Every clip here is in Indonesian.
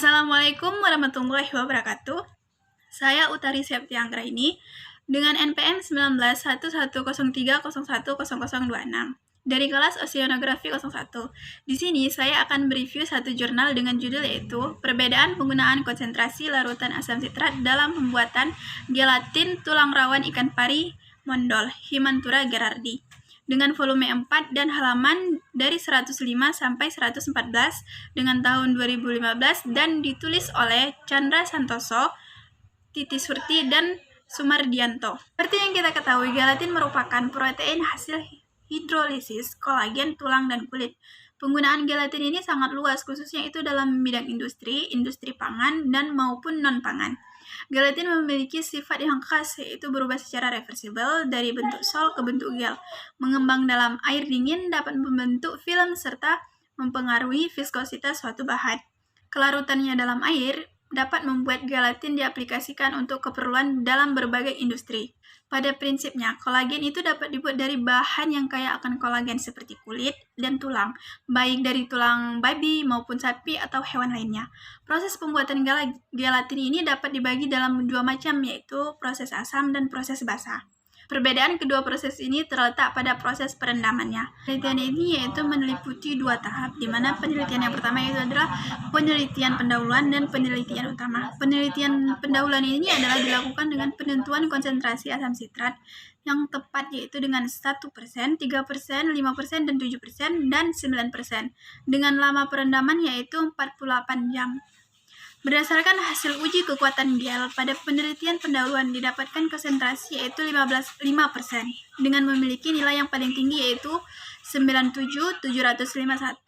Assalamualaikum warahmatullahi wabarakatuh. Saya Utari Septianggraini dengan NPM 191110301026 dari kelas Oceanografi 01. Di sini saya akan mereview satu jurnal dengan judul yaitu Perbedaan Penggunaan Konsentrasi Larutan Asam Sitrat dalam Pembuatan Gelatin Tulang Rawan Ikan Pari Mondol, Himantura Gerardi, dengan volume 4 dan halaman dari 105 sampai 114 dengan tahun 2015 dan ditulis oleh Chandra Santoso, Titi Surti, dan Sumardianto. Seperti yang kita ketahui, gelatin merupakan protein hasil hidrolisis kolagen tulang dan kulit. Penggunaan gelatin ini sangat luas, khususnya itu dalam bidang industri, industri pangan, dan maupun non-pangan. Gelatin memiliki sifat yang khas, yaitu berubah secara reversibel dari bentuk sol ke bentuk gel. Mengembang dalam air dingin dapat membentuk film serta mempengaruhi viskositas suatu bahan. Kelarutannya dalam air dapat membuat gelatin diaplikasikan untuk keperluan dalam berbagai industri. Pada prinsipnya, kolagen itu dapat dibuat dari bahan yang kaya akan kolagen seperti kulit dan tulang, baik dari tulang babi maupun sapi atau hewan lainnya. Proses pembuatan gelatin ini dapat dibagi dalam dua macam, yaitu proses asam dan proses basa. Perbedaan kedua proses ini terletak pada proses perendamannya. Penelitian ini yaitu meliputi dua tahap, di mana penelitian yang pertama itu adalah penelitian pendahuluan dan penelitian utama. Penelitian pendahuluan ini adalah dilakukan dengan penentuan konsentrasi asam sitrat yang tepat, yaitu dengan 1%, 3%, 5%, dan 7%, dan 9%, dengan lama perendaman yaitu 48 jam. Berdasarkan hasil uji kekuatan gel, pada penelitian pendahuluan didapatkan konsentrasi yaitu 5% dengan memiliki nilai yang paling tinggi yaitu 97.751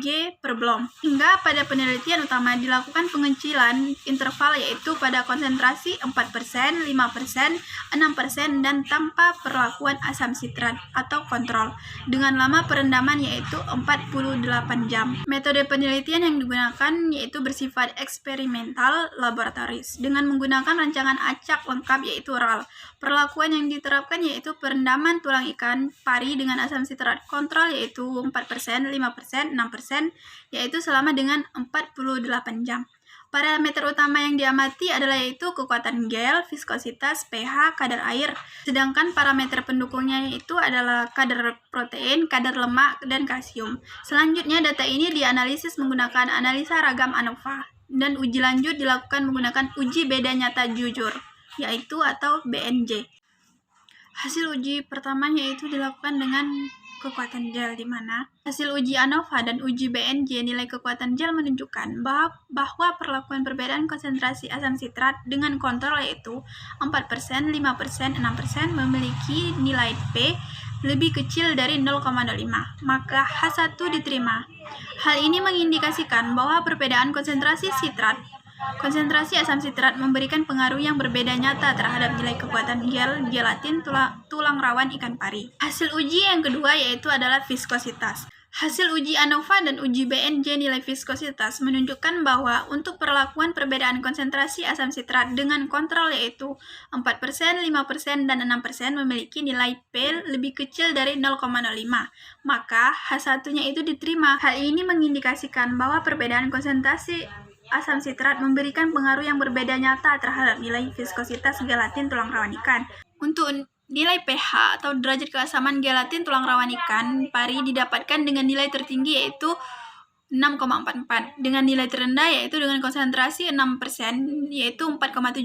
G per blom. Hingga pada penelitian utama dilakukan pengecilan interval yaitu pada konsentrasi 4%, 5%, 6%, dan tanpa perlakuan asam sitrat atau kontrol dengan lama perendaman yaitu 48 jam. Metode penelitian yang digunakan yaitu bersifat eksperimental laboratoris dengan menggunakan rancangan acak lengkap yaitu RAL. Perlakuan yang diterapkan yaitu perendaman tulang ikan pari dengan asam sitrat kontrol yaitu 4%, 5%, 6%, yaitu selama dengan 48 jam. Parameter utama yang diamati adalah yaitu kekuatan gel, viskositas, pH, kadar air. Sedangkan parameter pendukungnya yaitu adalah kadar protein, kadar lemak, dan kalsium. Selanjutnya data ini dianalisis menggunakan analisa ragam ANOVA dan uji lanjut dilakukan menggunakan uji beda nyata jujur, yaitu atau BNJ. Hasil uji pertama yaitu dilakukan dengan kekuatan gel, di mana hasil uji ANOVA dan uji BNJ nilai kekuatan gel menunjukkan bahwa perlakuan perbedaan konsentrasi asam sitrat dengan kontrol yaitu 4%, 5%, 6% memiliki nilai P lebih kecil dari 0,05, maka H1 diterima. Hal ini mengindikasikan bahwa perbedaan konsentrasi asam sitrat memberikan pengaruh yang berbeda nyata terhadap nilai kekuatan gelatin tulang rawan ikan pari. Hasil uji yang kedua yaitu adalah viskositas. Hasil uji ANOVA dan uji BNJ nilai viskositas menunjukkan bahwa untuk perlakuan perbedaan konsentrasi asam sitrat dengan kontrol yaitu 4%, 5%, dan 6% memiliki nilai P lebih kecil dari 0,05, maka H1-nya itu diterima. Hal ini mengindikasikan bahwa perbedaan konsentrasi asam sitrat memberikan pengaruh yang berbeda nyata terhadap nilai viskositas gelatin tulang rawan ikan. Untuk nilai pH atau derajat keasaman gelatin tulang rawan ikan pari didapatkan dengan nilai tertinggi yaitu 6,44, dengan nilai terendah yaitu dengan konsentrasi 6% yaitu 4,75.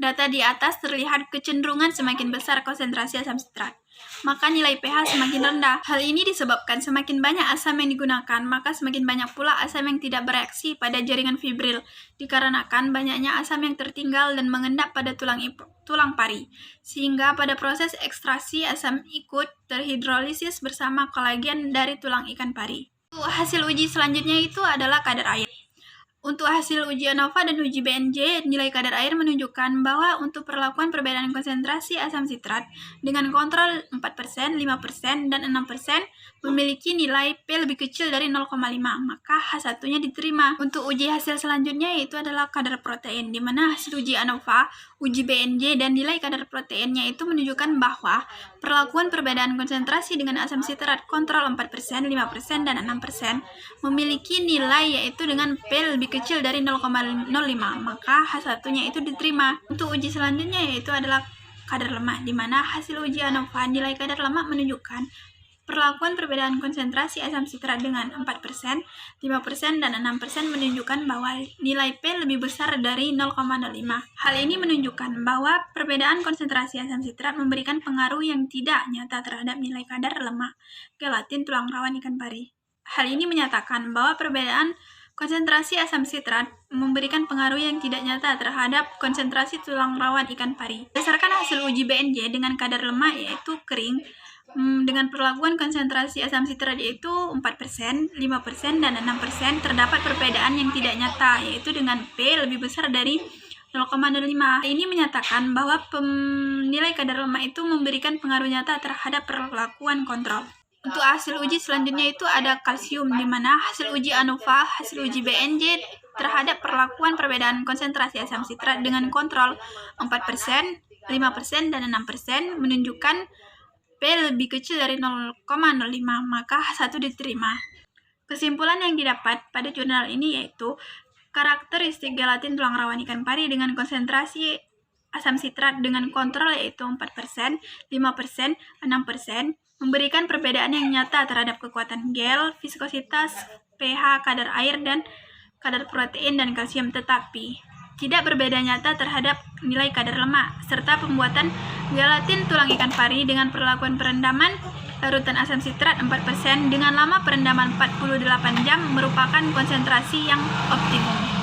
Data di atas terlihat kecenderungan semakin besar konsentrasi asam sitrat, maka nilai pH semakin rendah. Hal ini disebabkan semakin banyak asam yang digunakan, maka semakin banyak pula asam yang tidak bereaksi pada jaringan fibril, dikarenakan banyaknya asam yang tertinggal dan mengendap pada tulang pari, sehingga pada proses ekstraksi asam ikut terhidrolisis bersama kolagen dari tulang ikan pari. Hasil uji selanjutnya itu adalah kadar air. Untuk hasil uji ANOVA dan uji BNJ, nilai kadar air menunjukkan bahwa untuk perlakuan perbedaan konsentrasi asam sitrat dengan kontrol 4%, 5%, dan 6% memiliki nilai P lebih kecil dari 0,5, maka H1-nya diterima. Untuk uji hasil selanjutnya yaitu adalah kadar protein, di mana hasil uji ANOVA, uji BNJ, dan nilai kadar proteinnya itu menunjukkan bahwa perlakuan perbedaan konsentrasi dengan asam sitrat kontrol 4%, 5%, dan 6% memiliki nilai yaitu dengan P lebih kecil dari 0,05, maka H1-nya itu diterima. Untuk uji selanjutnya yaitu adalah kadar lemak, di mana hasil uji ANOVA nilai kadar lemak menunjukkan perlakuan perbedaan konsentrasi asam sitrat dengan 4%, 5%, dan 6% menunjukkan bahwa nilai P lebih besar dari 0,05. Hal ini menunjukkan bahwa perbedaan konsentrasi asam sitrat memberikan pengaruh yang tidak nyata terhadap nilai kadar lemak gelatin tulang rawan ikan pari. Hal ini menyatakan bahwa perbedaan konsentrasi asam sitrat memberikan pengaruh yang tidak nyata terhadap konsentrasi tulang rawan ikan pari. Berdasarkan hasil uji BNJ dengan kadar lemak yaitu kering, dengan perlakuan konsentrasi asam sitrat yaitu 4%, 5%, dan 6%, terdapat perbedaan yang tidak nyata, yaitu dengan P lebih besar dari 0,05. Ini menyatakan bahwa nilai kadar lemak itu memberikan pengaruh nyata terhadap perlakuan kontrol. Untuk hasil uji selanjutnya itu ada kalsium, di mana hasil uji ANOVA, hasil uji BNJ terhadap perlakuan perbedaan konsentrasi asam sitrat dengan kontrol 4%, 5%, dan 6% menunjukkan P lebih kecil dari 0,05, maka H1 diterima. Kesimpulan yang didapat pada jurnal ini yaitu karakteristik gelatin tulang rawan ikan pari dengan konsentrasi asam sitrat dengan kontrol yaitu 4%, 5%, 6% memberikan perbedaan yang nyata terhadap kekuatan gel, viskositas, pH, kadar air, dan kadar protein dan kalsium, tetapi tidak berbeda nyata terhadap nilai kadar lemak, serta pembuatan gelatin tulang ikan pari dengan perlakuan perendaman larutan asam sitrat 4% dengan lama perendaman 48 jam merupakan konsentrasi yang optimum.